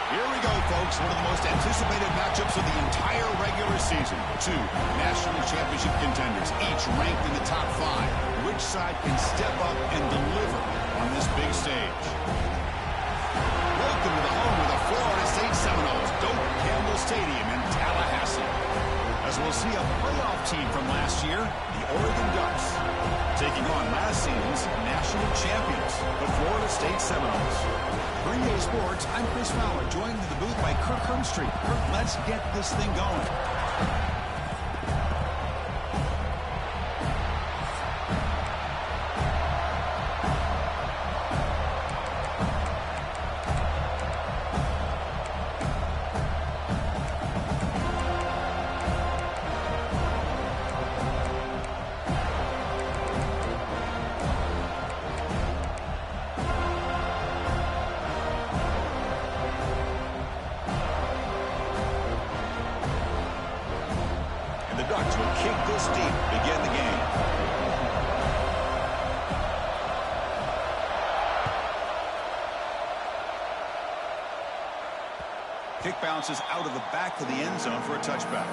Here we go, folks. One of the most anticipated matchups of the entire regular season. Two national championship contenders, each ranked in the top 5. Which side can step up and deliver on this big stage? Welcome to the home of the Florida State Seminoles, Doak Campbell Stadium in Tallahassee. As we'll see a playoff team from last year, the Oregon Ducks, taking on last season's national champions, the Florida State Seminoles. For EA Sports, I'm Chris Fowler, joined in the booth by Kirk Hermstreet. Kirk, let's get this thing going. Ducks will kick this deep to begin the game. Kick bounces out of the back of the end zone for a touchback.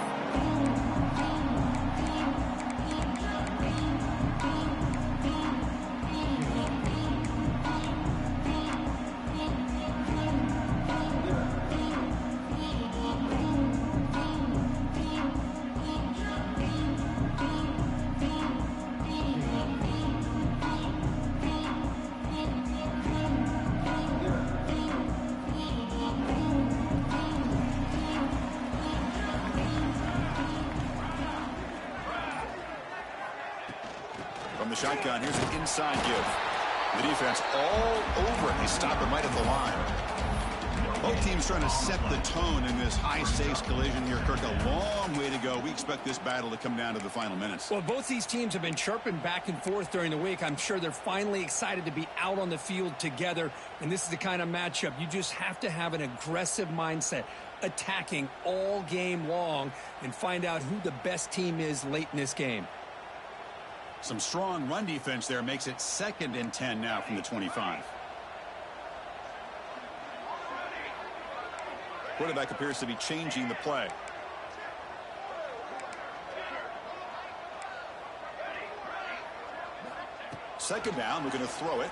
From the shotgun, here's an inside give. The defense all over it. They stop him right at the line. Both teams trying to set the tone in this high-stakes collision here, Kirk. A long way to go. We expect this battle to come down to the final minutes. Well, both these teams have been chirping back and forth during the week. I'm sure they're finally excited to be out on the field together, and this is the kind of matchup you just have to have an aggressive mindset, attacking all game long, and find out who the best team is late in this game. Some strong run defense there makes it 2nd and 10 now from the 25. Quarterback appears to be changing the play. Second down, looking to throw it.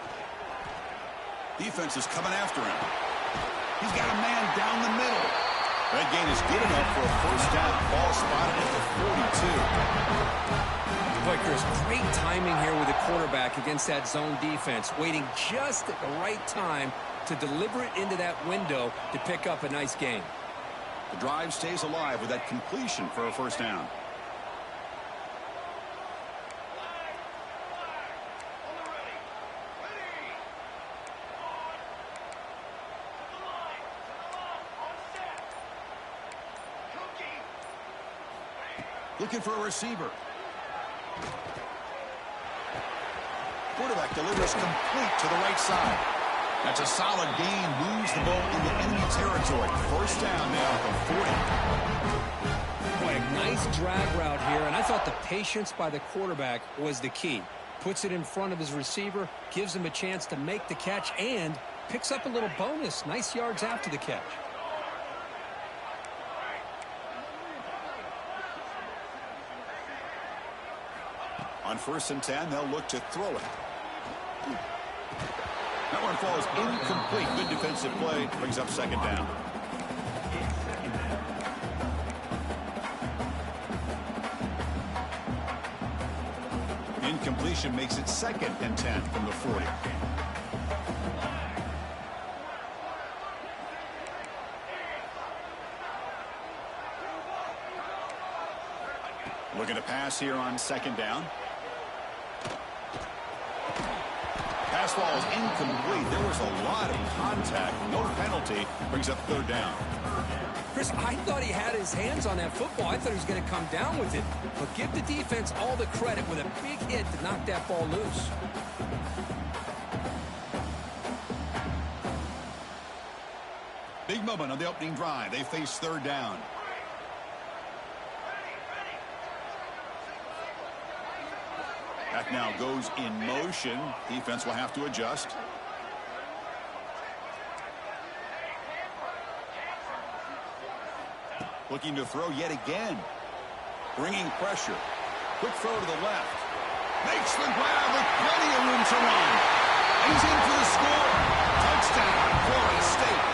Defense is coming after him. He's got a man down the middle. That gain is good enough for a first down. Ball spotted at the 42. Boy, Chris, great timing here with the quarterback against that zone defense, waiting just at the right time to deliver it into that window to pick up a nice gain. The drive stays alive with that completion for a first down. Looking for a receiver. Quarterback delivers complete to the right side. That's a solid gain. Moves the ball into enemy territory. First down now at the 40. Boy, a nice drag route here, and I thought the patience by the quarterback was the key. Puts it in front of his receiver, gives him a chance to make the catch, and picks up a little bonus. Nice yards after the catch. On 1st and 10, they'll look to throw it. That one falls incomplete. Good defensive play. Brings up 2nd down. Incompletion makes it 2nd and 10 from the 40. Looking to pass here on 2nd down. Pass ball is incomplete. There was a lot of contact. No penalty. Brings up 3rd down. Chris, I thought he had his hands on that football. I thought he was going to come down with it. But give the defense all the credit with a big hit to knock that ball loose. Big moment on the opening drive. They face 3rd down. That now goes in motion. Defense will have to adjust. Looking to throw yet again. Bringing pressure. Quick throw to the left. Makes the grab with plenty of room to run. He's in for the score. Touchdown, Florida State.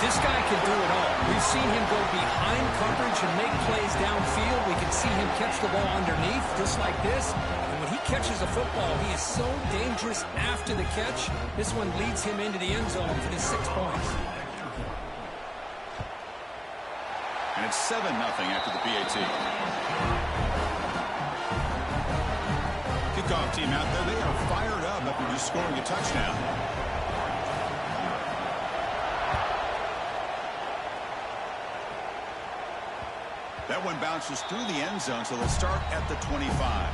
This guy can do it all. We've seen him go behind coverage and make plays downfield. We can see him catch the ball underneath, just like this. And when he catches the football, he is so dangerous after the catch. This one leads him into the end zone for the 6 points. And it's 7-0 after the PAT. Kickoff team out there, they are fired up after just scoring a touchdown. That one bounces through the end zone, so they'll start at the 25.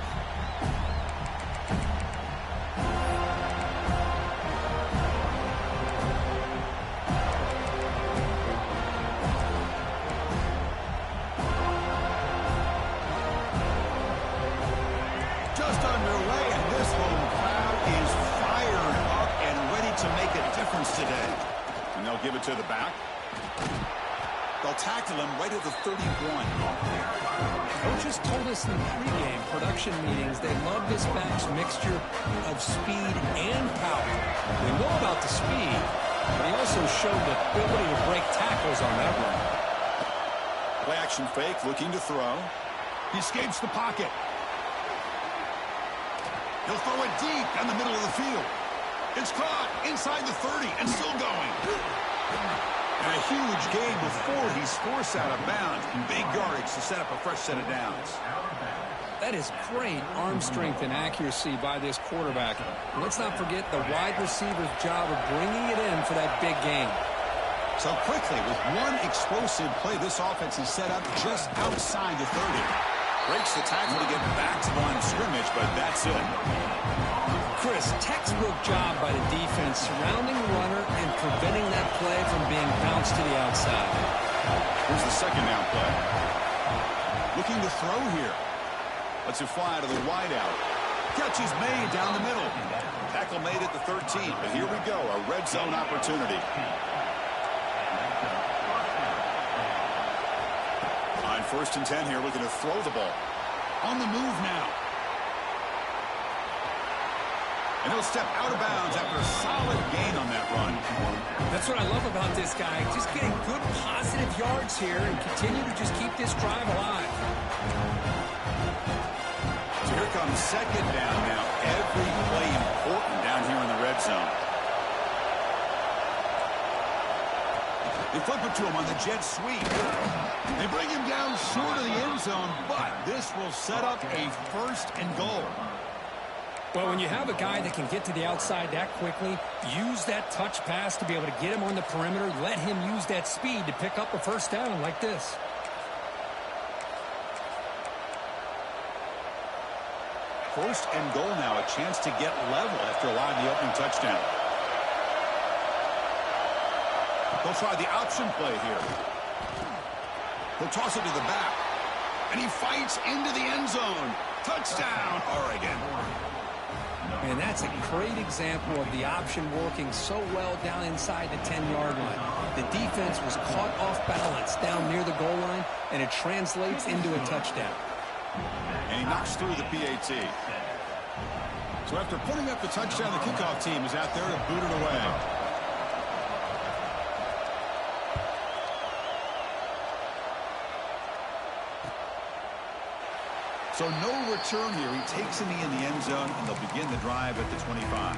Just underway, and this home crowd is fired up and ready to make a difference today. And they'll give it to the back. They'll tackle him right at the 31. Coaches told us in pregame production meetings they love this back's mixture of speed and power. We know about the speed, but he also showed the ability to break tackles on that one. Play action fake, looking to throw. He escapes the pocket. He'll throw it deep down the middle of the field. It's caught inside the 30 and still going. And a huge gain before he's forced out of bounds. Big yardage to set up a fresh set of downs. That is great arm strength and accuracy by this quarterback. And let's not forget the wide receiver's job of bringing it in for that big gain. So quickly, with one explosive play, this offense is set up just outside the 30. Breaks the tackle to get back to the line of scrimmage, but that's it. Chris, textbook job by the defense surrounding the runner and preventing that play from being bounced to the outside. Here's the second down play. Looking to throw here. Lets it fly to the wideout. Catch is made down the middle. Tackle made at the 13, but here we go, a red zone opportunity. On 1st and 10 here, looking to throw the ball. On the move now. And he'll step out of bounds after a solid gain on that run. That's what I love about this guy. Just getting good positive yards here and continue to just keep this drive alive. So here comes second down now. Every play important down here in the red zone. They flip it to him on the jet sweep. They bring him down short of the end zone, but this will set up a 1st and goal. Well, when you have a guy that can get to the outside that quickly, use that touch pass to be able to get him on the perimeter, let him use that speed to pick up a 1st down like this. First and goal now, a chance to get level after allowing the opening touchdown. They'll try the option play here. He'll toss it to the back. And he fights into the end zone. Touchdown, Oregon. And that's a great example of the option working so well down inside the 10-yard line. The defense was caught off balance down near the goal line, and it translates into a touchdown. And he knocks through the PAT. So after putting up the touchdown, the kickoff team is out there to boot it away. So no return here. He takes a knee in the end zone, and they'll begin the drive at the 25.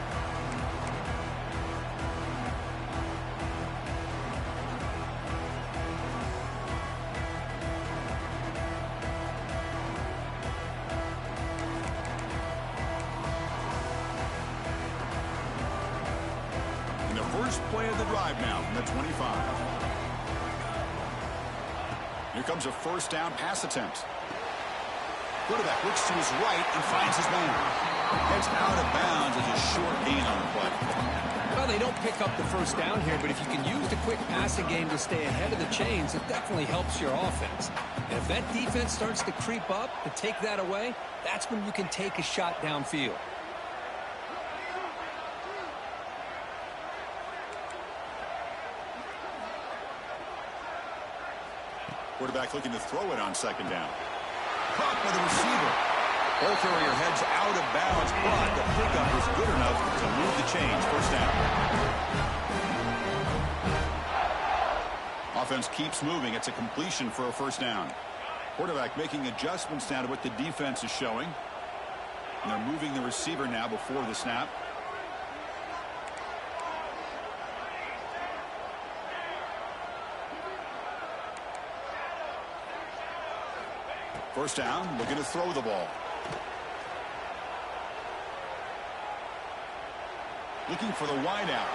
And the first play of the drive now from the 25. Here comes a 1st down pass attempt. Quarterback looks to his right and finds his man. Gets out of bounds as a short gain on the play. Well, they don't pick up the 1st down here, but if you can use the quick passing game to stay ahead of the chains, it definitely helps your offense. And if that defense starts to creep up to take that away, that's when you can take a shot downfield. Quarterback looking to throw it on second down. Caught by the receiver. Ball carrier heads out of bounds, but the pickup was good enough to move the chains. First down. Offense keeps moving. It's a completion for a first down. Quarterback making adjustments now to what the defense is showing. And they're moving the receiver now before the snap. First down, looking to throw the ball. Looking for the wideout.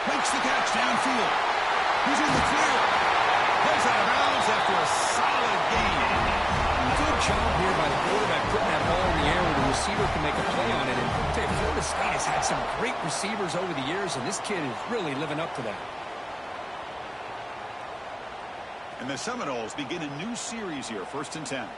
Makes the catch downfield. He's in the clear. Goes out of bounds after a solid gain. Good job here by the quarterback putting that ball in the air where the receiver can make a play on it. And I'll tell you, Florida State has had some great receivers over the years, and this kid is really living up to that. And the Seminoles begin a new series here, 1st and 10.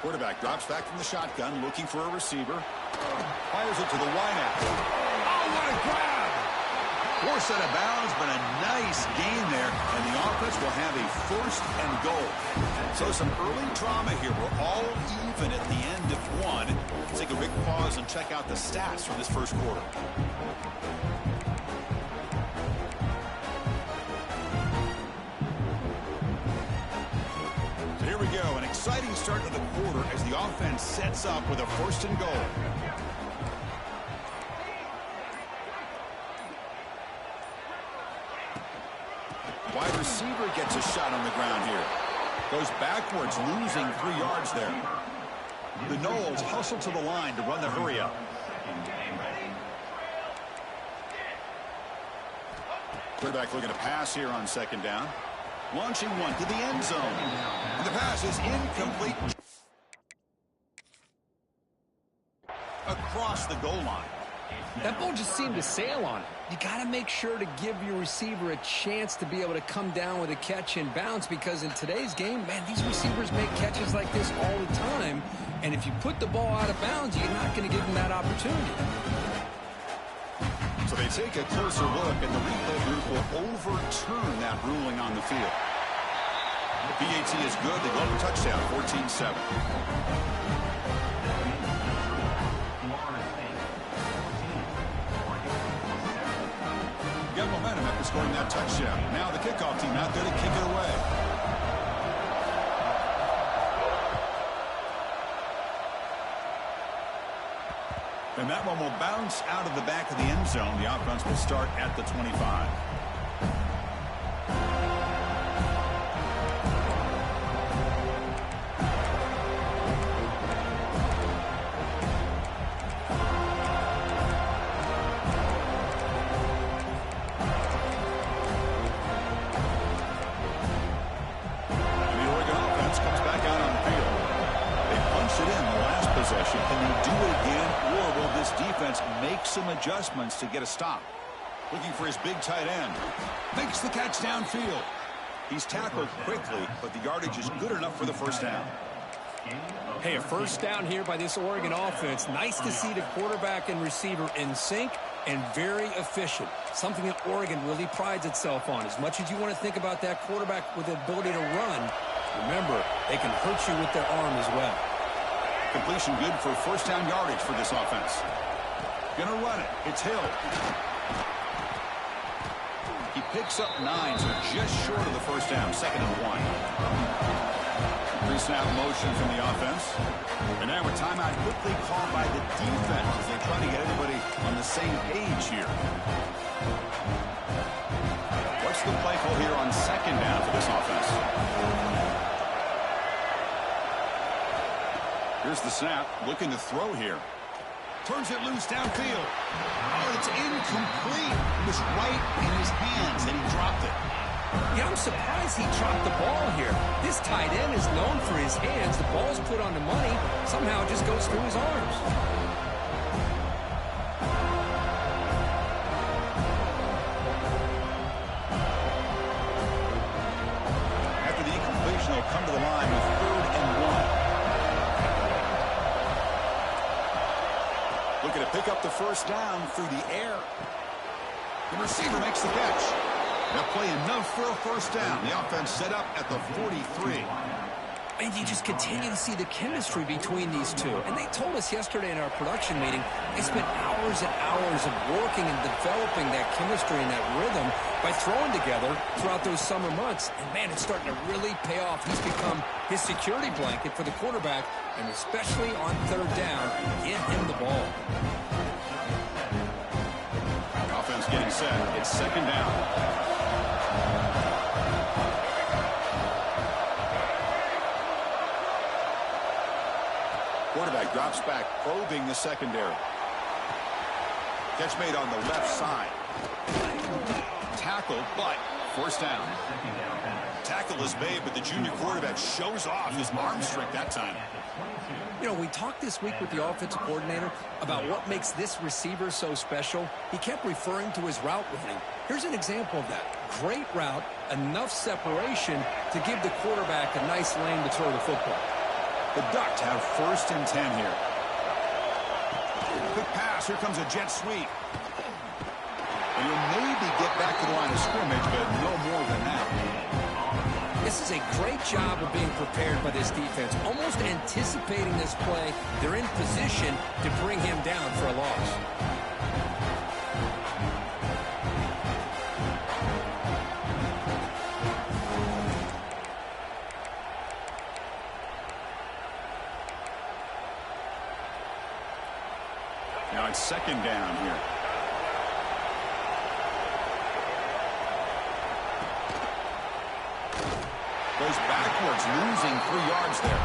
Quarterback drops back from the shotgun, looking for a receiver. Fires it to the wideout. Oh, what a grab! Forced out of bounds, but a nice gain there, and the offense will have a 1st and goal. So some early drama here. We're all even at the end of one. Let's take a big pause and check out the stats from this first quarter. Here we go, an exciting start to the quarter as the offense sets up with a 1st and goal. Wide receiver gets a shot on the ground here. Goes backwards, losing 3 yards there. The Noles hustle to the line to run the hurry up. Quarterback looking to pass here on second down. Launching one to the end zone. And the pass is incomplete. Across the goal line. That ball just seemed to sail on it. You got to make sure to give your receiver a chance to be able to come down with a catch and bounce, because in today's game, man, these receivers make catches like this all the time. And if you put the ball out of bounds, you're not going to give them that opportunity. So they take a closer look, and the replay group will overturn that ruling on the field. The PAT is good. They go up a touchdown, 14-7. Got momentum after scoring that touchdown. Now the kickoff team out there to kick it away. And that one will bounce out of the back of the end zone. The offense will start at the 25. Can they do it again, or will this defense make some adjustments to get a stop? Looking for his big tight end. Makes the catch downfield. He's tackled quickly, but the yardage is good enough for the first down. Hey, a first down here by this Oregon offense. Nice to see the quarterback and receiver in sync and very efficient. Something that Oregon really prides itself on. As much as you want to think about that quarterback with the ability to run, remember, they can hurt you with their arm as well. Completion good for first down yardage for this offense. Gonna run it. It's Hill. He picks up 9, so just short of the first down. 2nd and 1. Pre-snap motion from the offense. And now a timeout quickly called by the defense as they try to get everybody on the same page here. What's the play call here on 2nd down for this offense? Here's the snap, looking to throw here. Turns it loose downfield. Oh, it's incomplete. It was right in his hands, and he dropped it. Yeah, I'm surprised he dropped the ball here. This tight end is known for his hands. The ball's put on the money. Somehow it just goes through his arms. first down through the air. The receiver makes the catch. They'll play enough for a first down. The offense set up at the 43. And you just continue to see the chemistry between these two. And they told us yesterday in our production meeting, they spent hours and hours of working and developing that chemistry and that rhythm by throwing together throughout those summer months. And, man, it's starting to really pay off. He's become his security blanket for the quarterback, and especially on third down, get him the ball. Offense getting set. It's second down. Quarterback drops back, probing the secondary. Catch made on the left side. Tackle, but first down. Tackle is made, but the junior quarterback shows off his arm strength that time. You know, we talked this week with the offensive coordinator about what makes this receiver so special. He kept referring to his route running. Here's an example of that. Great route, enough separation to give the quarterback a nice lane to throw the football. The Ducks have first and 10 here. Quick pass. Here comes a jet sweep. And you'll maybe get back to the line of scrimmage, but no more than that. This is a great job of being prepared by this defense, almost anticipating this play. They're in position to bring him down for a loss. Now it's second down here. Goes backwards, losing 3 yards there.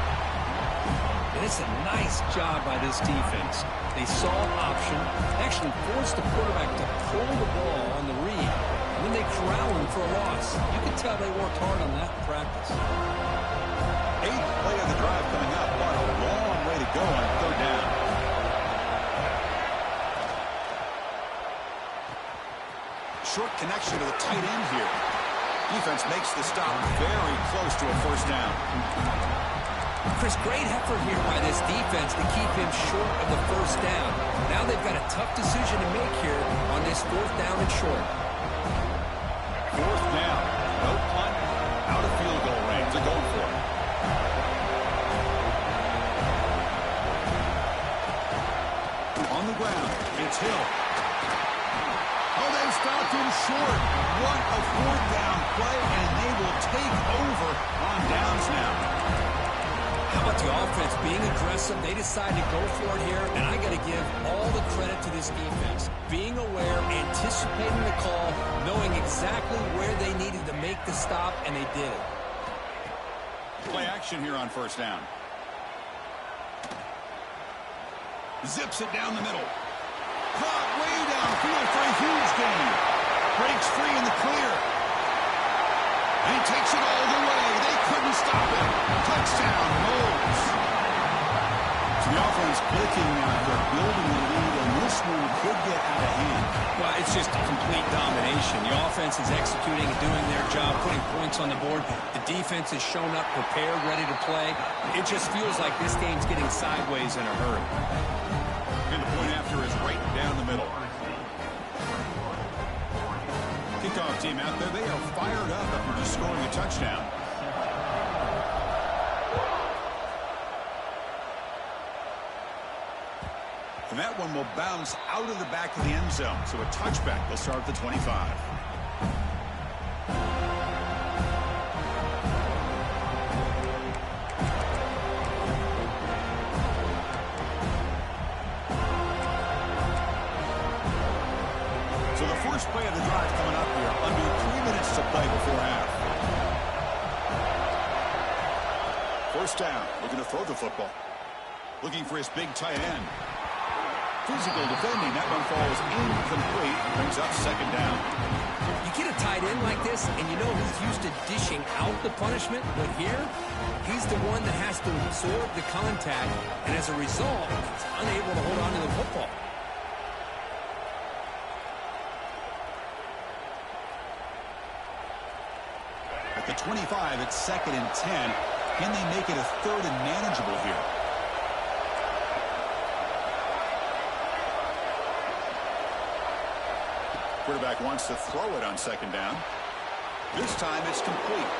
And it's a nice job by this defense. They saw an option, actually forced the quarterback to pull the ball on the read, and then they corral him for a loss. You can tell they worked hard on that in practice. 8th play of the drive coming up, but a long way to go on third down. Short connection to the tight end here. Defense makes the stop very close to a first down. Chris, great effort here by this defense to keep him short of the first down. Now they've got a tough decision to make here on this fourth down and short. Fourth down. No punt. Out of field goal range. They're going for it. On the ground. It's Hill. Oh, they stopped him short. What a fourth down play, and they will take over on downs now. How about the offense being aggressive? They decide to go for it here, and I got to give all the credit to this defense. Being aware, anticipating the call, knowing exactly where they needed to make the stop, and they did it. Play action here on first down. Zips it down the middle. Caught way downfield for a huge gain. Breaks free in the clear. And he takes it all the way. They couldn't stop it. Touchdown, Knowles. So the offense clicking now. They're building the lead, and this one could get out of hand. Well, it's just complete domination. The offense is executing and doing their job, putting points on the board. The defense has shown up prepared, ready to play. It just feels like this game's getting sideways in a hurry. And the point after is right down the middle. Kickoff team out there, they are fired up after just scoring a touchdown. And that one will bounce out of the back of the end zone. So a touchback will start at the 25. So the first play of the drive coming up here. Under 3 minutes to play before half. First down. Looking to throw the football. Looking for his big tight end. Physical defending. That one falls incomplete. Brings up second down. You get a tight end like this, and you know he's used to dishing out the punishment, but here, he's the one that has to absorb the contact, and as a result, he's unable to hold on to the football. At the 25, it's second and 10. Can they make it a third and manageable here? Quarterback wants to throw it on second down. This time it's complete.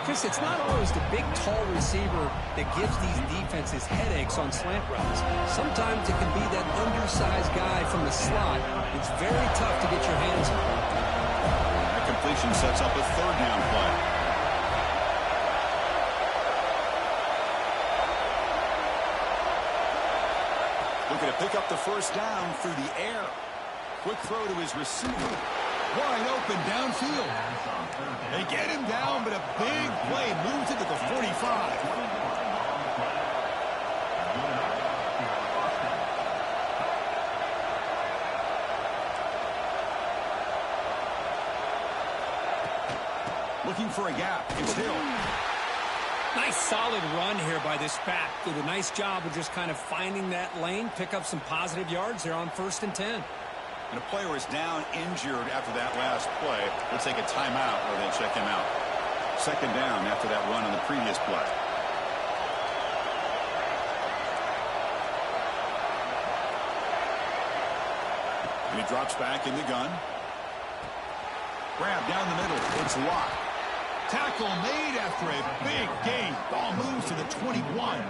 Chris, it's not always the big, tall receiver that gives these defenses headaches on slant routes. Sometimes it can be that undersized guy from the slot. It's very tough to get your hands on. That completion sets up a third down play. Looking to pick up the first down through the air. Quick throw to his receiver. Wide open downfield. They get him down, but a big play moves it to the 45. Looking for a gap. It's Hill. Nice solid run here by this back. Did a nice job of just kind of finding that lane, pick up some positive yards there on 1st and 10. And a player is down injured after that last play. They'll take a timeout or they check him out. Second down after that run on the previous play. And he drops back in the gun. Grab down the middle. It's locked. Tackle made after a big gain. Ball moves to the 21.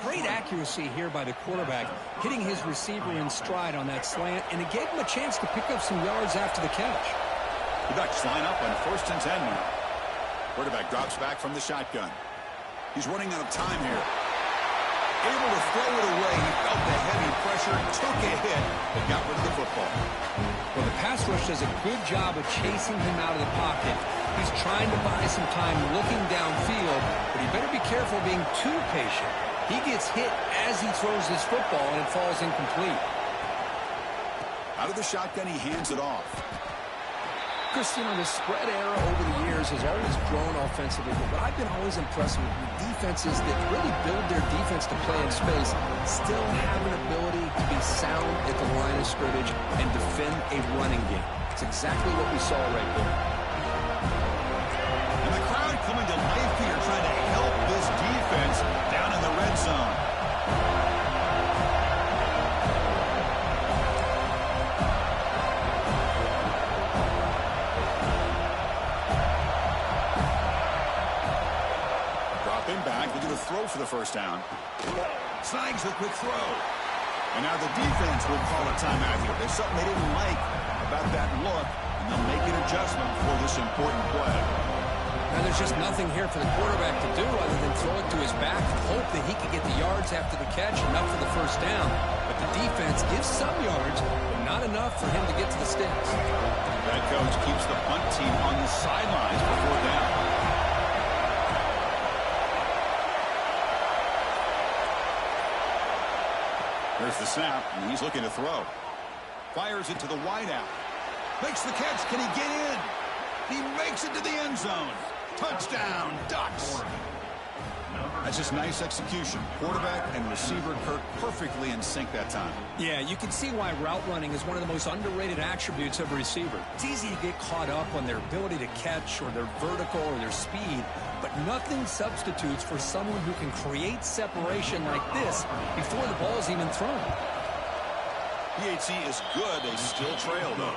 Great accuracy here by the quarterback, hitting his receiver in stride on that slant, and it gave him a chance to pick up some yards after the catch. The Ducks line up on 1st and 10 now. Quarterback drops back from the shotgun. He's running out of time here. Able to throw it away. He felt the heavy pressure, took a hit, but got rid of the football. Well, the pass rush does a good job of chasing him out of the pocket. He's trying to buy some time looking downfield, but he better be careful being too patient. He gets hit as he throws his football, and it falls incomplete. Out of the shotgun, he hands it off. Chris, you know, the spread era over the years has always grown offensively, but what I've been always impressed with defenses that really build their defense to play in space still have an ability to be sound at the line of scrimmage and defend a running game. It's exactly what we saw right there. And the crowd coming to life here, trying to help this defense down in the red zone. Dropping back, looking to throw for the first down. Snags the quick throw. And now the defense will call a timeout here. There's something they didn't like about that look, and they'll make an adjustment for this important play. Now, there's just nothing here for the quarterback to do other than throw it to his back and hope that he can get the yards after the catch, enough for the first down. But the defense gives some yards, but not enough for him to get to the sticks. That coach keeps the punt team on the sidelines before down. There's the snap, and he's looking to throw. Fires it to the wideout. Makes the catch. Can he get in? He makes it to the end zone. Touchdown, Ducks. That's just nice execution. Quarterback and receiver Kirk perfectly in sync that time. Yeah, you can see why route running is one of the most underrated attributes of a receiver. It's easy to get caught up on their ability to catch or their vertical or their speed, but nothing substitutes for someone who can create separation like this before the ball's even thrown. PAT is good. They still trail, though.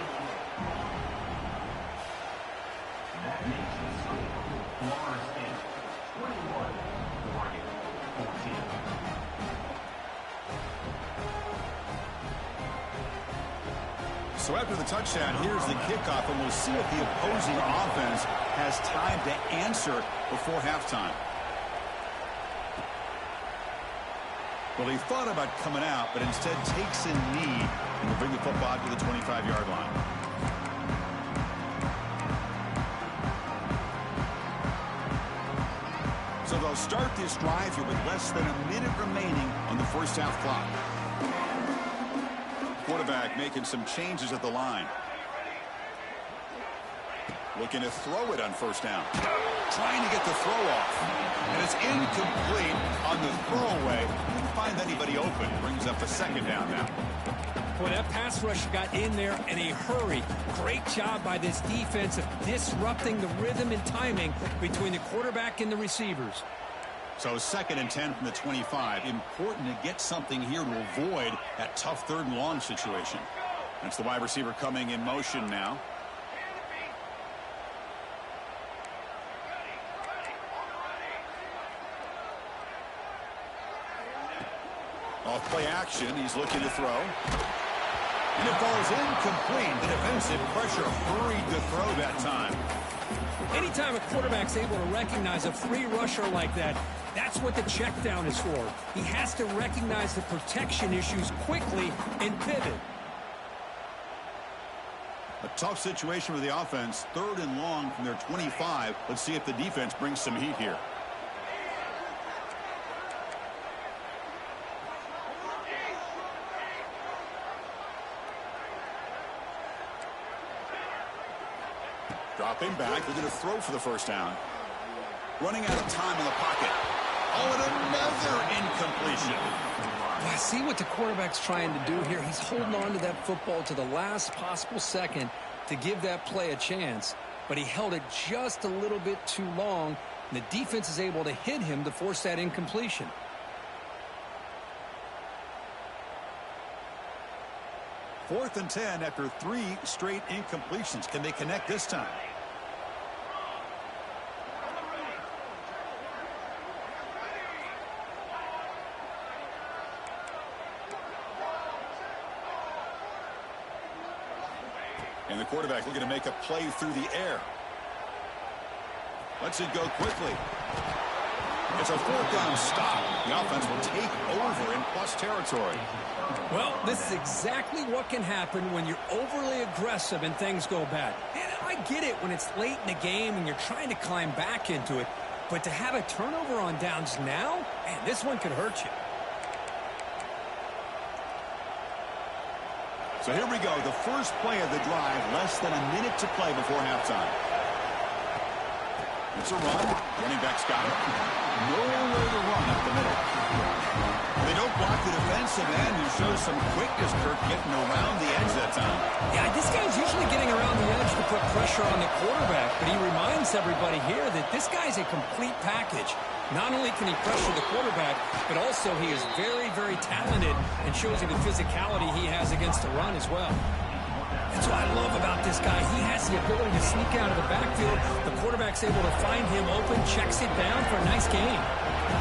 So after the touchdown, here's the kickoff, and we'll see if the opposing offense has time to answer before halftime. Well, he thought about coming out, but instead takes a knee and will bring the football to the 25-yard line. So they'll start this drive here with less than a minute remaining on the first half clock. Quarterback making some changes at the line. Looking to throw it on first down. Trying to get the throw off. And it's incomplete on the throwaway. Didn't find anybody open. Brings up a second down now. Boy, that pass rush got in there in a hurry. Great job by this defense of disrupting the rhythm and timing between the quarterback and the receivers. So 2nd and 10 from the 25. Important to get something here to avoid that tough 3rd and long situation. It's the wide receiver coming in motion now. Off play action, he's looking to throw. And it falls incomplete. The defensive pressure hurried the throw that time. Anytime a quarterback's able to recognize a free rusher like that, that's what the check down is for. He has to recognize the protection issues quickly and pivot. A tough situation for the offense. 3rd and long from their 25. Let's see if the defense brings some heat here. Dropping back, they're going to throw for the first down. Running out of time in the pocket. Oh, and another incompletion. I see what the quarterback's trying to do here. He's holding on to that football to the last possible second to give that play a chance. But he held it just a little bit too long, and the defense is able to hit him to force that incompletion. Fourth and 10 after 3 straight incompletions. Can they connect this time? And the quarterback looking to make a play through the air. Lets it go quickly. It's a 4th down stop. The offense will take over in plus territory. Well, this is exactly what can happen when you're overly aggressive and things go bad. And I get it when it's late in the game and you're trying to climb back into it. But to have a turnover on downs now, man, this one could hurt you. So here we go, the first play of the drive, less than a minute to play before halftime. It's a run. Running back's got it. Nowhere to run up the middle. They don't block the defensive end, who shows some quickness, Kirk, getting around the edge that time. Yeah, this guy's usually getting around the edge to put pressure on the quarterback, but he reminds everybody here that this guy's a complete package. Not only can he pressure the quarterback, but also he is very, very talented and shows you the physicality he has against the run as well. That's what I love about this guy. He has the ability to sneak out of the backfield. The quarterback's able to find him open, checks it down for a nice gain.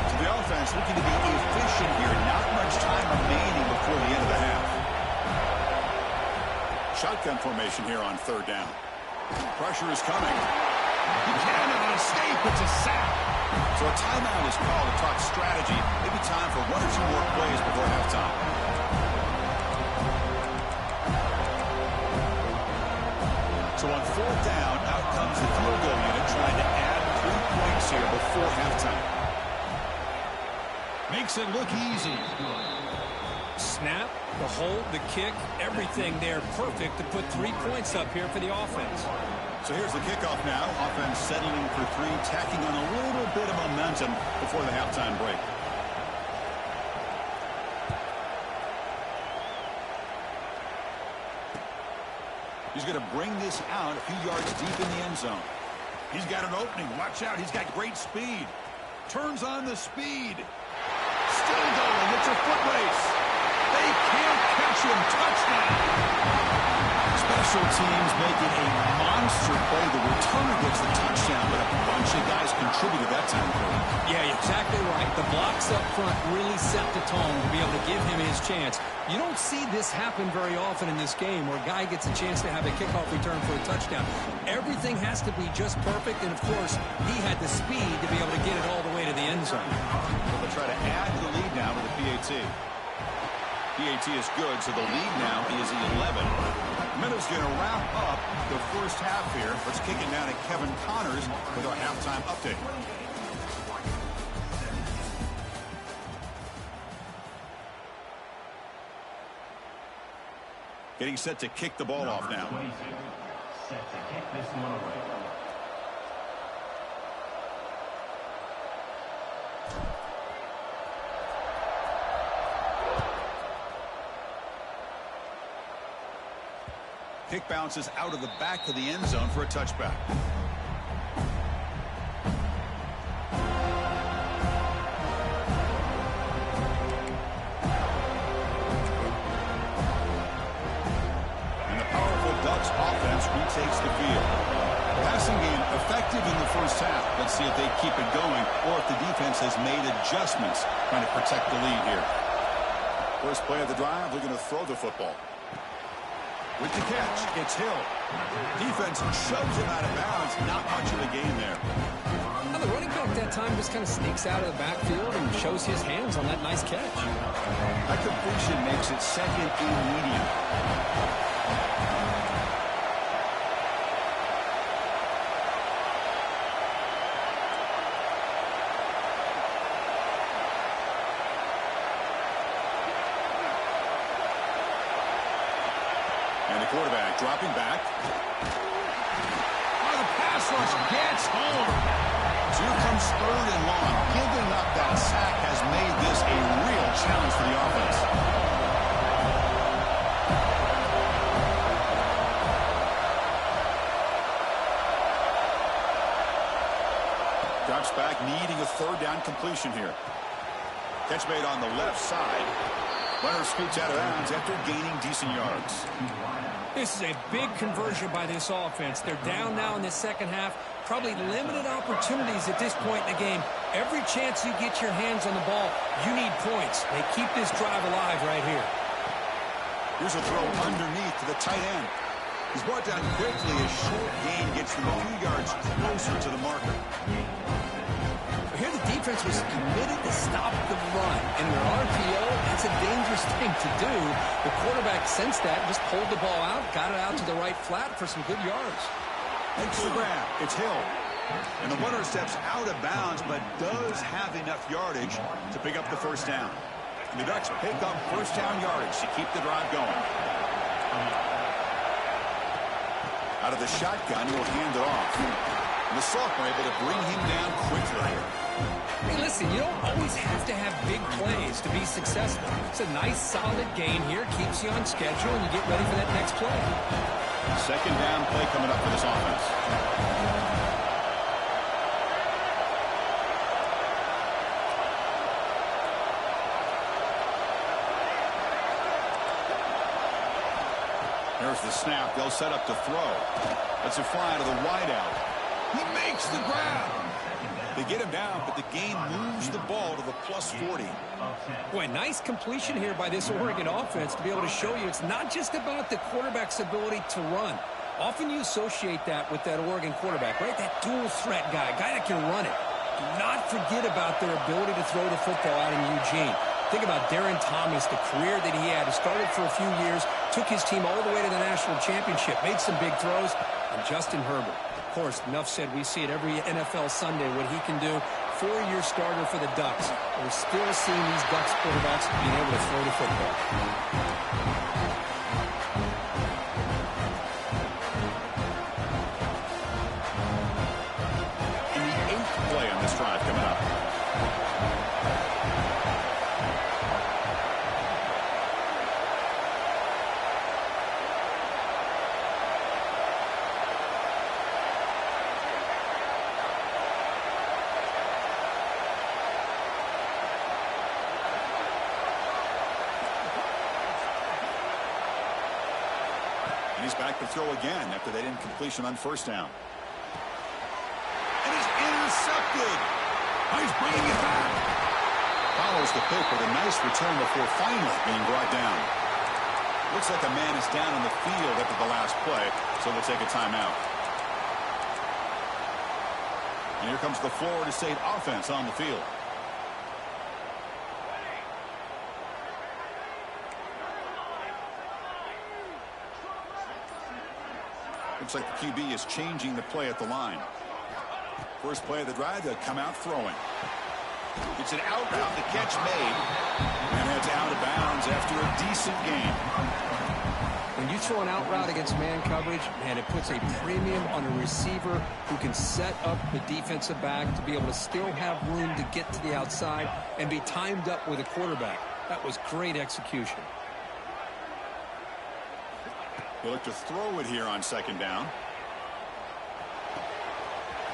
So the offense looking to be efficient here. Not much time remaining before the end of the half. Shotgun formation here on 3rd down. Pressure is coming. He cannot escape. It's a sack. So a timeout is called to talk strategy. Maybe time for 1 or 2 more plays before halftime. So on 4th down, out comes the field goal unit trying to add 3 points here before halftime. Makes it look easy. Snap, the hold, the kick, everything there perfect to put 3 points up here for the offense. So here's the kickoff now. Offense settling for 3, tacking on a little bit of momentum before the halftime break. He's going to bring this out a few yards deep in the end zone. He's got an opening. Watch out. He's got great speed. Turns on the speed. Still going. It's a foot race. They can't catch him. Touchdown. Special teams making a monster play. The returner gets the touchdown, but a bunch of guys contributed that time. Yeah, you're exactly right. The blocks up front really set the tone to be able to give him his chance. You don't see this happen very often in this game where a guy gets a chance to have a kickoff return for a touchdown. Everything has to be just perfect, and of course, he had the speed to be able to get it all the way to the end zone. They'll try to add to the lead now with the PAT. PAT is good, so the lead now is 11. Meadows going to wrap up the first half here. Let's kick it down to Kevin Connors with our halftime update. Getting set to kick the ball off now. Set to kick this one away. Kick bounces out of the back of the end zone for a touchback. retakes the field. Passing game effective in the first half. Let's see if they keep it going or if the defense has made adjustments trying to protect the lead here. First play of the drive, they're going to throw the football. With the catch, it's Hill. Defense shoves him out of bounds. Not much of a gain there. Now the running back that time just kind of sneaks out of the backfield and shows his hands on that nice catch. That completion makes it second and medium. Quarterback dropping back. Oh, the pass rush gets home. So here comes third and long. Giving up that sack has made this a real challenge for the offense. Drops back, needing a third down completion here. Catch made on the left side. Runner scoots out of bounds after gaining decent yards. This is a big conversion by this offense. They're down now in the second half. Probably limited opportunities at this point in the game. Every chance you get your hands on the ball, you need points. They keep this drive alive right here. Here's a throw underneath to the tight end. He's brought down quickly. A short gain gets them a few yards closer to the marker. Here the defense was committed to stop the run. And in an RPO, that's a dangerous thing to do. The quarterback sensed that, just pulled the ball out, got it out to the right flat for some good yards. Makes the grab. It's Hill. And the runner steps out of bounds, but does have enough yardage to pick up the first down. And the Ducks pick up first down yardage to keep the drive going. Out of the shotgun, he'll hand it off. And the sophomore able to bring him down quickly. Hey, listen, you don't always have to have big plays to be successful. It's a nice, solid gain here. Keeps you on schedule, and you get ready for that next play. Second down play coming up for this offense. There's the snap. They'll set up to throw. That's a fly to the wideout. He makes the grab. They get him down, but the game moves the ball to the plus 40. Boy, nice completion here by this Oregon offense to be able to show you it's not just about the quarterback's ability to run. Often you associate that with that Oregon quarterback, right? That dual threat guy that can run it. Do not forget about their ability to throw the football out in Eugene. Think about Darren Thomas, the career that he had. He started for a few years, took his team all the way to the national championship, made some big throws, and Justin Herbert. Of course, enough said, we see it every NFL Sunday what he can do. 4-year starter for the Ducks. We're still seeing these Ducks quarterbacks being able to throw the football. In the 8th play on this drive coming up. He's back to throw again after that incompletion on first down. And he's intercepted. He's bringing it back. Follows the pick with a nice return before finally being brought down. Looks like a man is down on the field after the last play, so we'll take a timeout. And here comes the Florida State offense on the field. Looks like the QB is changing the play at the line. First play of the drive, they'll come out throwing. It's an out route, the catch made. And it's out of bounds after a decent game. When you throw an out route against man coverage, man, it puts a premium on a receiver who can set up the defensive back to be able to still have room to get to the outside and be timed up with a quarterback. That was great execution. He'll look to throw it here on second down.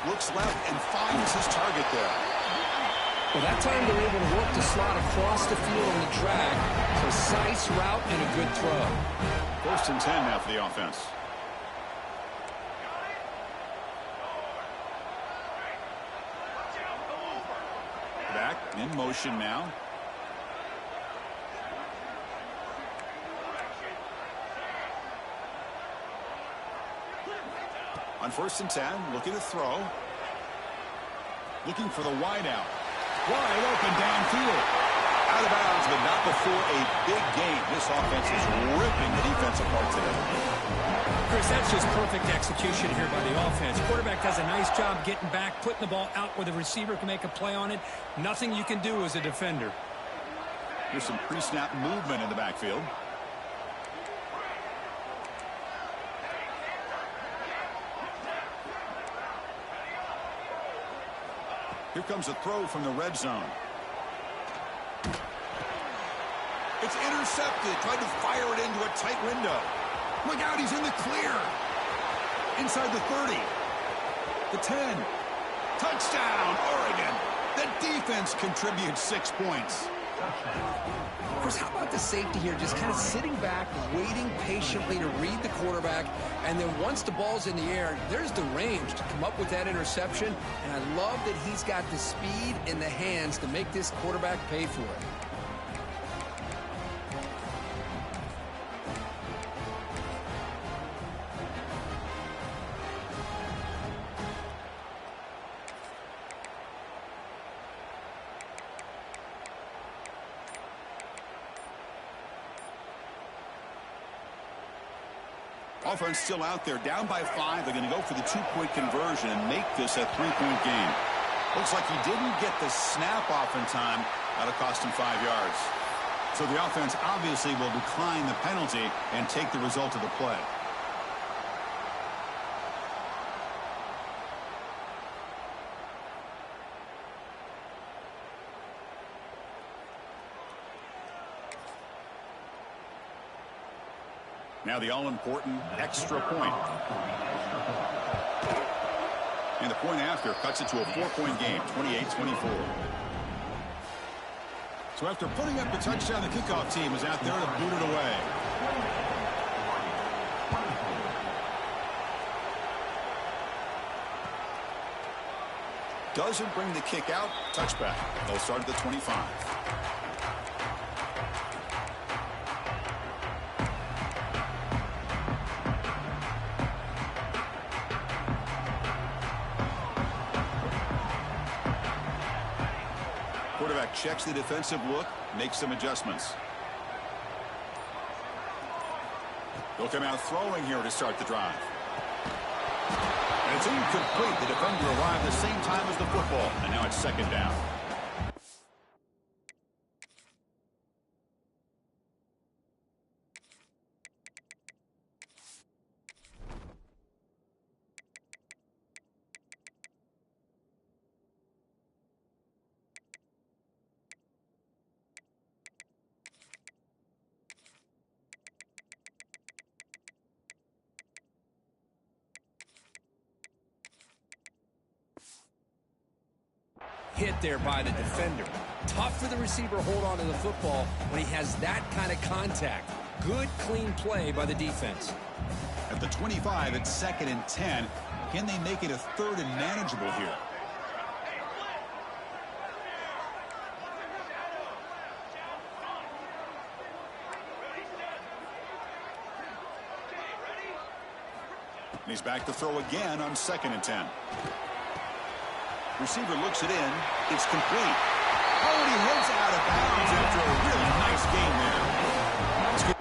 Looks left and finds his target there. Well, that time they're able to work the slot across the field on the drag. Precise route and a good throw. First and 10 now for the offense. quarterback in motion now. On 1st and 10, looking to throw. Looking for the wide out. Wide open downfield. Out of bounds, but not before a big game. This offense is ripping the defense apart today. Chris, that's just perfect execution here by the offense. Quarterback does a nice job getting back, putting the ball out where the receiver can make a play on it. Nothing you can do as a defender. Here's some pre-snap movement in the backfield. Here comes a throw from the red zone. It's intercepted. Tried to fire it into a tight window. Look out, he's in the clear. Inside the 30. The 10. Touchdown, Oregon. The defense contributes 6 points. Of course, how about the safety here? Just kind of sitting back, waiting patiently to read the quarterback. And then once the ball's in the air, there's the range to come up with that interception. And I love that he's got the speed in the hands to make this quarterback pay for it. Offense still out there, down by 5. They're going to go for the 2-point conversion and make this a 3-point game. Looks like he didn't get the snap off in time. That'll cost him 5 yards. So the offense obviously will decline the penalty and take the result of the play. Now the all-important extra point. And the point after cuts it to a 4-point game, 28-24. So after putting up the touchdown, the kickoff team is out there to boot it away. Doesn't bring the kick out. Touchback. They'll start at the 25. Quarterback checks the defensive look, makes some adjustments. They'll come out throwing here to start the drive. And it's incomplete. The defender arrived the same time as the football, and now it's 2nd down. Hit there by the defender. Tough for the receiver to hold on to the football when he has that kind of contact. Good, clean play by the defense. At the 25, it's 2nd and 10. Can they make it a 3rd and manageable here? And he's back to throw again on 2nd and 10. Receiver looks it in. It's complete. Oh, and he heads out of bounds after a really nice game there. That's good.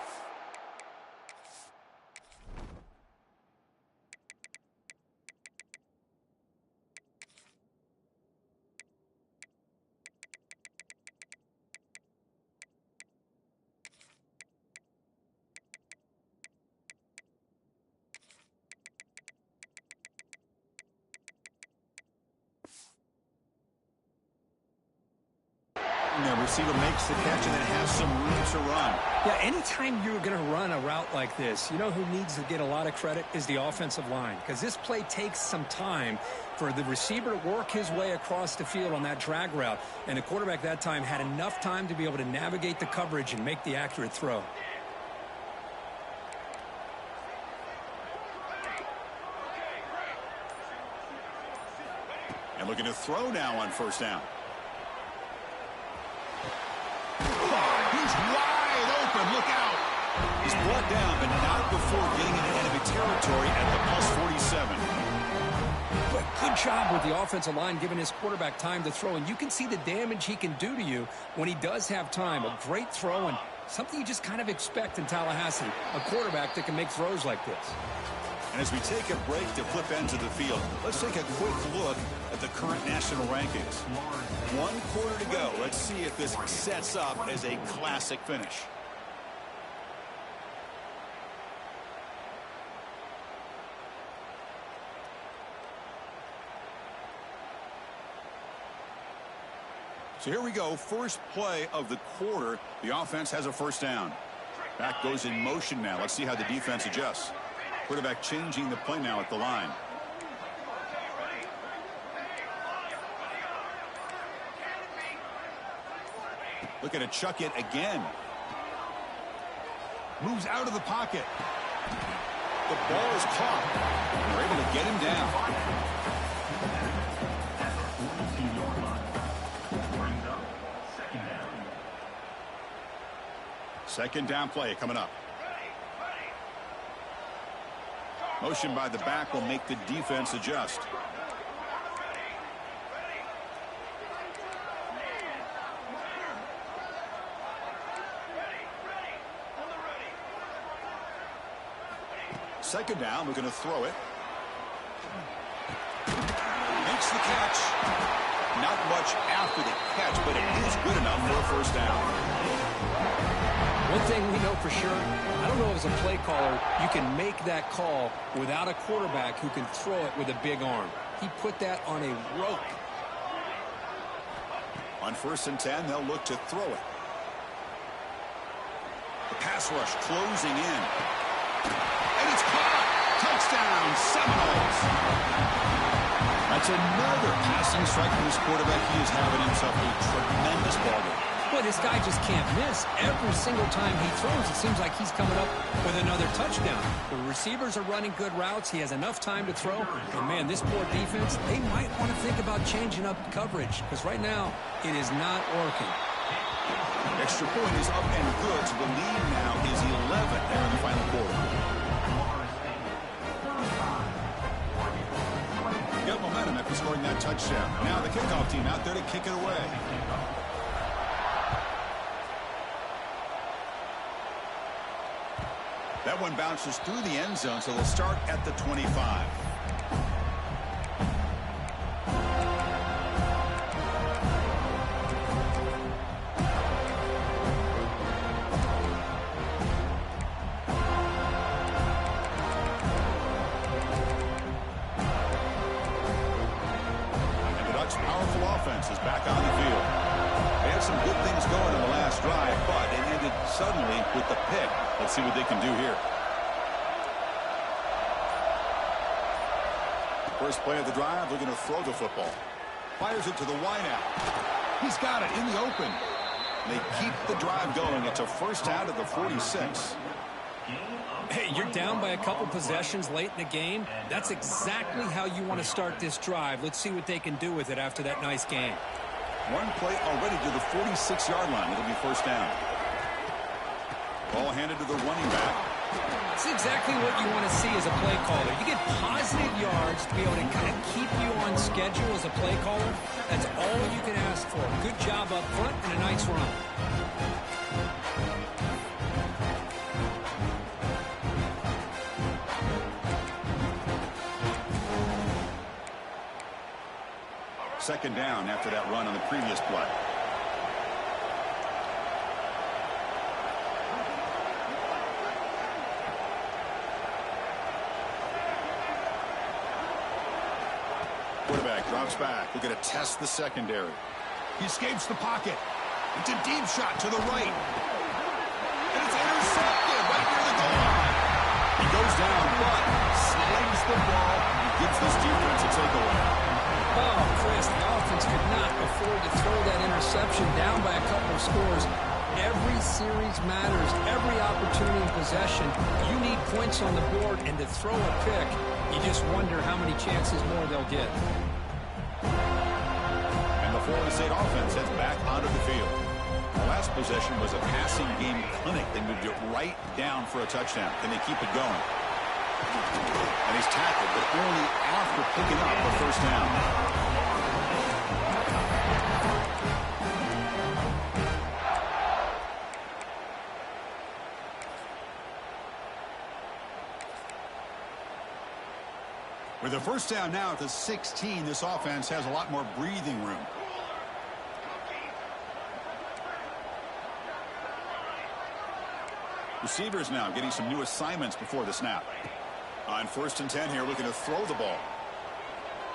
The receiver makes the catch and then has some room to run. Yeah, anytime you're going to run a route like this, you know who needs to get a lot of credit is the offensive line, because this play takes some time for the receiver to work his way across the field on that drag route, and the quarterback that time had enough time to be able to navigate the coverage and make the accurate throw. And looking to throw now on 1st down. brought down, but not before getting into enemy territory at the +47. But good job with the offensive line giving his quarterback time to throw. And you can see the damage he can do to you when he does have time. A great throw and something you just kind of expect in Tallahassee. A quarterback that can make throws like this. And as we take a break to flip ends of the field, let's take a quick look at the current national rankings. 1 quarter to go. Let's see if this sets up as a classic finish. So here we go. First play of the quarter. The offense has a first down. Back goes in motion now. Let's see how the defense adjusts. Quarterback changing the play now at the line. Looking to chuck it again. Moves out of the pocket. The ball is caught. They're able to get him down. Second down play coming up. Motion by the back will make the defense adjust. Second down, we're going to throw it. Makes the catch. Not much after the catch, but it is good enough for a first down. One thing we know for sure, I don't know if as a play caller you can make that call without a quarterback who can throw it with a big arm. He put that on a rope. On 1st and 10, they'll look to throw it. The pass rush closing in. And it's caught. Touchdown, Seminoles. That's another passing strike from this quarterback. He is having himself a tremendous ball game. Boy, this guy just can't miss. Every single time he throws, it seems like he's coming up with another touchdown. The receivers are running good routes. He has enough time to throw. And, man, this poor defense, they might want to think about changing up coverage because right now it is not working. Extra point is up and good, so the lead now is 11 there in the final quarter. Got momentum after scoring that touchdown. Now the kickoff team out there to kick it away. That one bounces through the end zone, so they'll start at the 25. And the Ducks' powerful offense is back on the field. They had some good things going in the last drive, but it ended suddenly with the pick. Let's see what they can do here. First play of the drive, looking to throw the football. Fires it to the wideout. He's got it in the open. They keep the drive going. It's a first out of the 46. Hey, you're down by a couple possessions late in the game. That's exactly how you want to start this drive. Let's see what they can do with it after that nice game. One play already to the 46-yard line. It'll be first down. Ball handed to the running back. That's exactly what you want to see as a play caller. You get positive yards to be able to kind of keep you on schedule as a play caller. That's all you can ask for. Good job up front and a nice run. Second down after that run on the previous play. Quarterback drops back. We're going to test the secondary. He escapes the pocket. It's a deep shot to the right. And it's intercepted right near the goal line. He goes down, but slings the ball and gives this defense a takeaway. Oh, Chris, the offense could not afford to throw that interception down by a couple of scores. Every series matters. Every opportunity and possession. You need points on the board, and to throw a pick, you just wonder how many chances more they'll get. And the Florida State offense heads back onto the field. The last possession was a passing game clinic. They moved it right down for a touchdown. Can they keep it going? And he's tackled, but only after picking up a first down. With a first down now at the 16, this offense has a lot more breathing room. Receivers now getting some new assignments before the snap. On 1st and 10 here, looking to throw the ball.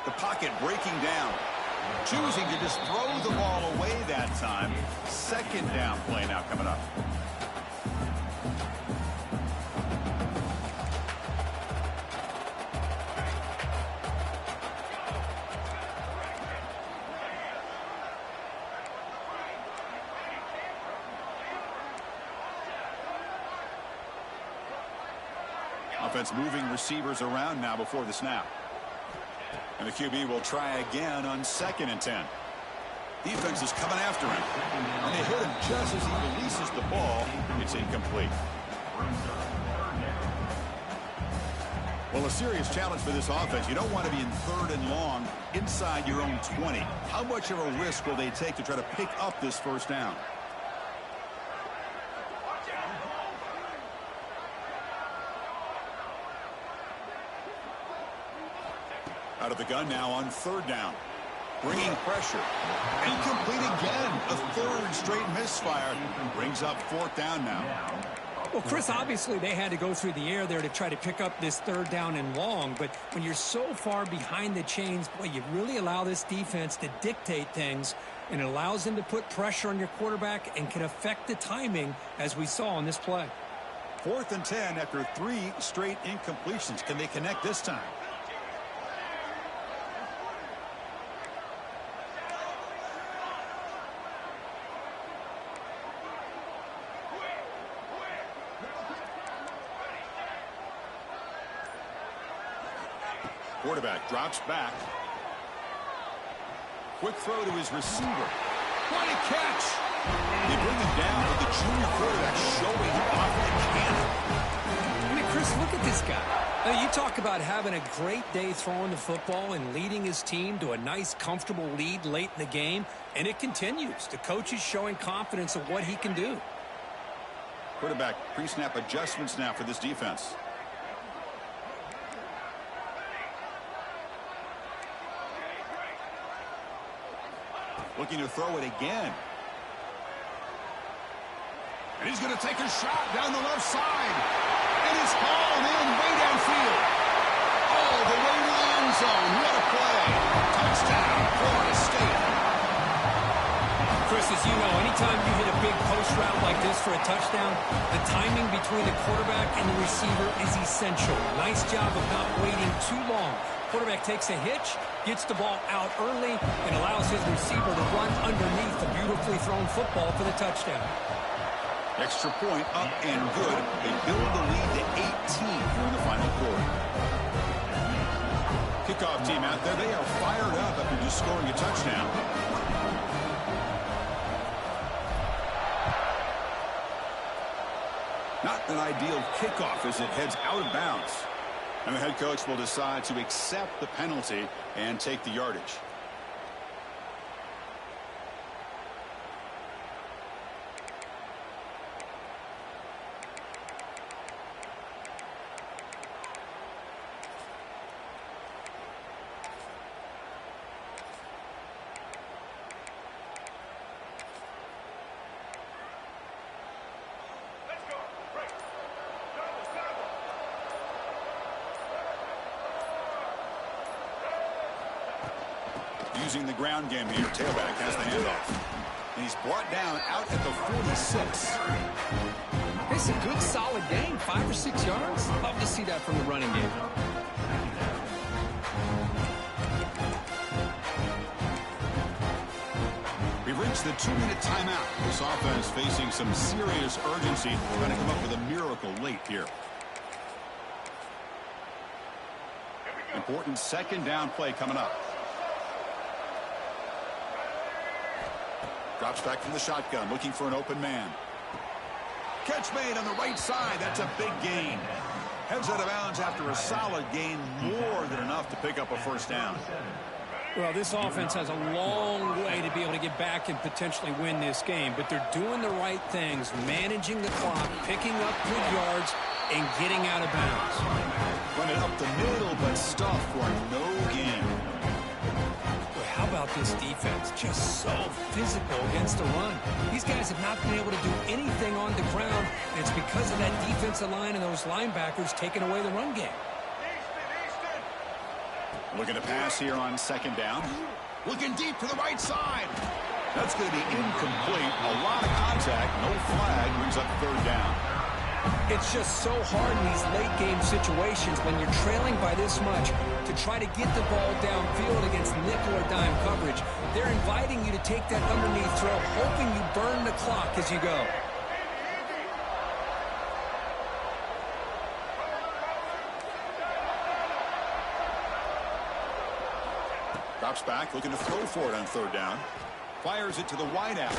The pocket breaking down. Choosing to just throw the ball away that time. 2nd down play now coming up. Offense moving receivers around now before the snap. And the QB will try again on 2nd and 10. Defense is coming after him. And they hit him just as he releases the ball. It's incomplete. Well, a serious challenge for this offense. You don't want to be in 3rd and long inside your own 20. How much of a risk will they take to try to pick up this first down? Out of the gun now on 3rd down. Bringing pressure. Incomplete again. A 3rd straight misfire. Brings up 4th down now. Well, Chris, obviously they had to go through the air there to try to pick up this 3rd down and long. But when you're so far behind the chains, boy, you really allow this defense to dictate things. And it allows them to put pressure on your quarterback and can affect the timing, as we saw on this play. 4th and 10 after 3 straight incompletions. Can they connect this time? Quarterback drops back. Quick throw to his receiver. What a catch! They bring him down with the junior quarterback showing off the cannon. I mean, Chris, look at this guy. You talk about having a great day throwing the football and leading his team to a nice, comfortable lead late in the game, and it continues. The coach is showing confidence of what he can do. Quarterback pre-snap adjustments now for this defense. Looking to throw it again. And he's going to take a shot down the left side. And it's hauled in way downfield. All the way to the end zone. What a play. Touchdown, Florida State. Chris, as you know, anytime you hit a big post route like this for a touchdown, the timing between the quarterback and the receiver is essential. Nice job of not waiting too long. Quarterback takes a hitch, gets the ball out early, and allows his receiver to run underneath the beautifully thrown football for the touchdown. Extra point up and good. They build the lead to 18 here in the final quarter. Kickoff team out there. They are fired up after just scoring a touchdown. Not an ideal kickoff as it heads out of bounds. And the head coach will decide to accept the penalty and take the yardage. Using the ground game here. Tailback has the handoff. And he's brought down out at the 46. It's a good, solid game. 5 or 6 yards. Love to see that from the running game. We've reached the 2-minute timeout. This offense facing some serious urgency, trying to come up with a miracle late here. Important 2nd down play coming up. Drops back from the shotgun, looking for an open man. Catch made on the right side. That's a big gain. Heads out of bounds after a solid gain, more than enough to pick up a first down. Well, this offense has a long way to be able to get back and potentially win this game, but they're doing the right things, managing the clock, picking up good yards, and getting out of bounds. Run it up the middle, but stuff for no gain. Boy, how about this defense? Just so physical against the run. These guys have not been able to do anything on the ground, and it's because of that defensive line and those linebackers taking away the run game. Looking to pass here on second down. Looking deep to the right side. That's going to be incomplete. A lot of contact. No flag. Brings up third down. It's just so hard in these late game situations when you're trailing by this much to try to get the ball downfield against nickel or dime coverage. They're inviting you to take that underneath throw, hoping you burn the clock as you go. Drops back, looking to throw for it on third down. Fires it to the wideout.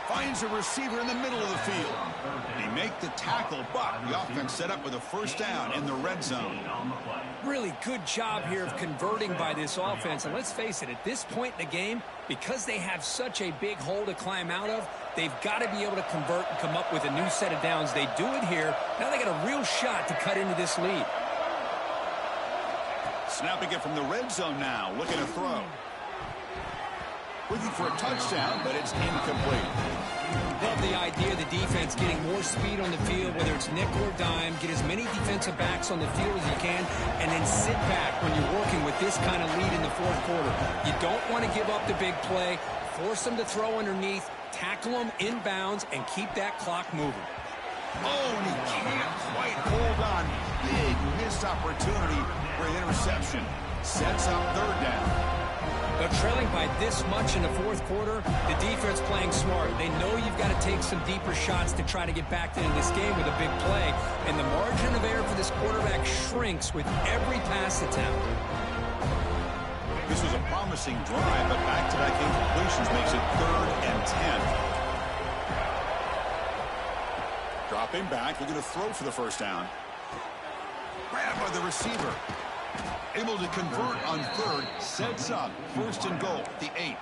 Finds a receiver in the middle of the field. They make the tackle, but the offense set up with a first down in the red zone. Really good job here of converting by this offense. And let's face it, at this point in the game, because they have such a big hole to climb out of, they've got to be able to convert and come up with a new set of downs. They do it here. Now they got a real shot to cut into this lead. Snapping it from the red zone now, looking to throw. Looking for a touchdown, but it's incomplete. Love the idea of the defense getting more speed on the field, whether it's nickel or dime. Get as many defensive backs on the field as you can, and then sit back when you're working with this kind of lead in the fourth quarter. You don't want to give up the big play. Force them to throw underneath, tackle them inbounds, and keep that clock moving. Oh, and he can't quite hold on. Big missed opportunity for an interception. Sets up third down. But trailing by this much in the fourth quarter, the defense playing smart. They know you've got to take some deeper shots to try to get back into this game with a big play. And the margin of error for this quarterback shrinks with every pass attempt. This was a promising drive, but back-to-back incompletions makes it 3rd and 10. Dropping back, looking to throw for the first down. Grabbed by the receiver. Able to convert on third, sets up 1st and goal, the 8.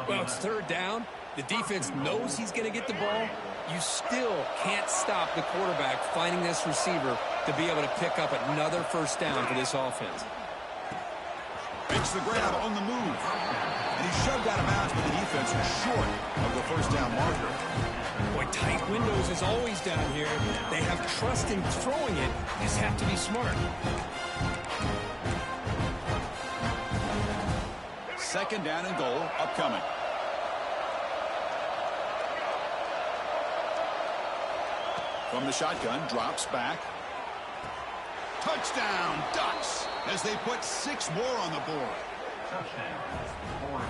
Well, it's third down. The defense knows he's going to get the ball. You still can't stop the quarterback finding this receiver to be able to pick up another first down for this offense. Makes the grab on the move. And he's shoved out of bounds, but the defense is short of the first down marker. Boy, tight windows is always down here. They have trust in throwing it. Just have to be smart. 2nd down and goal upcoming. From the shotgun, drops back. Touchdown, Ducks, as they put 6 more on the board. Touchdown, Oregon.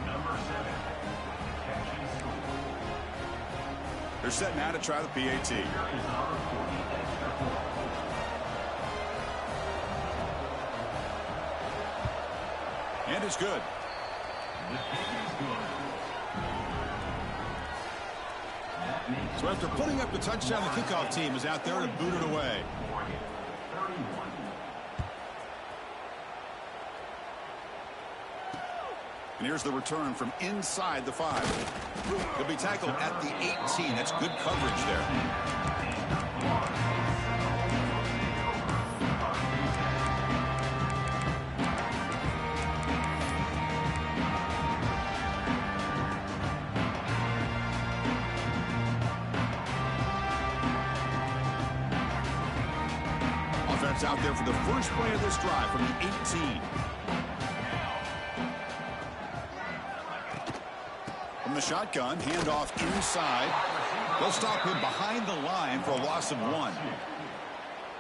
Number 7. They're set now to try the PAT. And it's good. So after putting up the touchdown, the kickoff team is out there to boot it away. And here's the return from inside the 5. He'll be tackled at the 18. That's good coverage there. Offense out there for the first play of this drive from the 18. From the shotgun, handoff inside. They'll stop him behind the line for a loss of 1.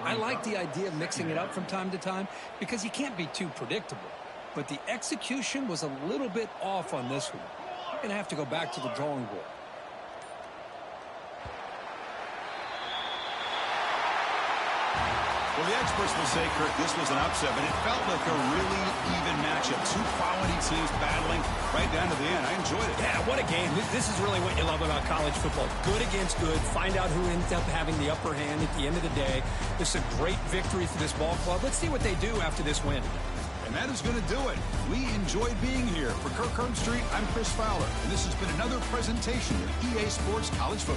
I like the idea of mixing it up from time to time because you can't be too predictable. But the execution was a little bit off on this one. You're going to have to go back to the drawing board. Well, the experts will say, Kirk, this was an upset, but it felt like a really even matchup. Two quality teams battling right down to the end. I enjoyed it. Yeah, what a game. This is really what you love about college football. Good against good. Find out who ends up having the upper hand at the end of the day. This is a great victory for this ball club. Let's see what they do after this win. And that is going to do it. We enjoyed being here. For Kirk Herbstreit, I'm Chris Fowler. And this has been another presentation of EA Sports College Football.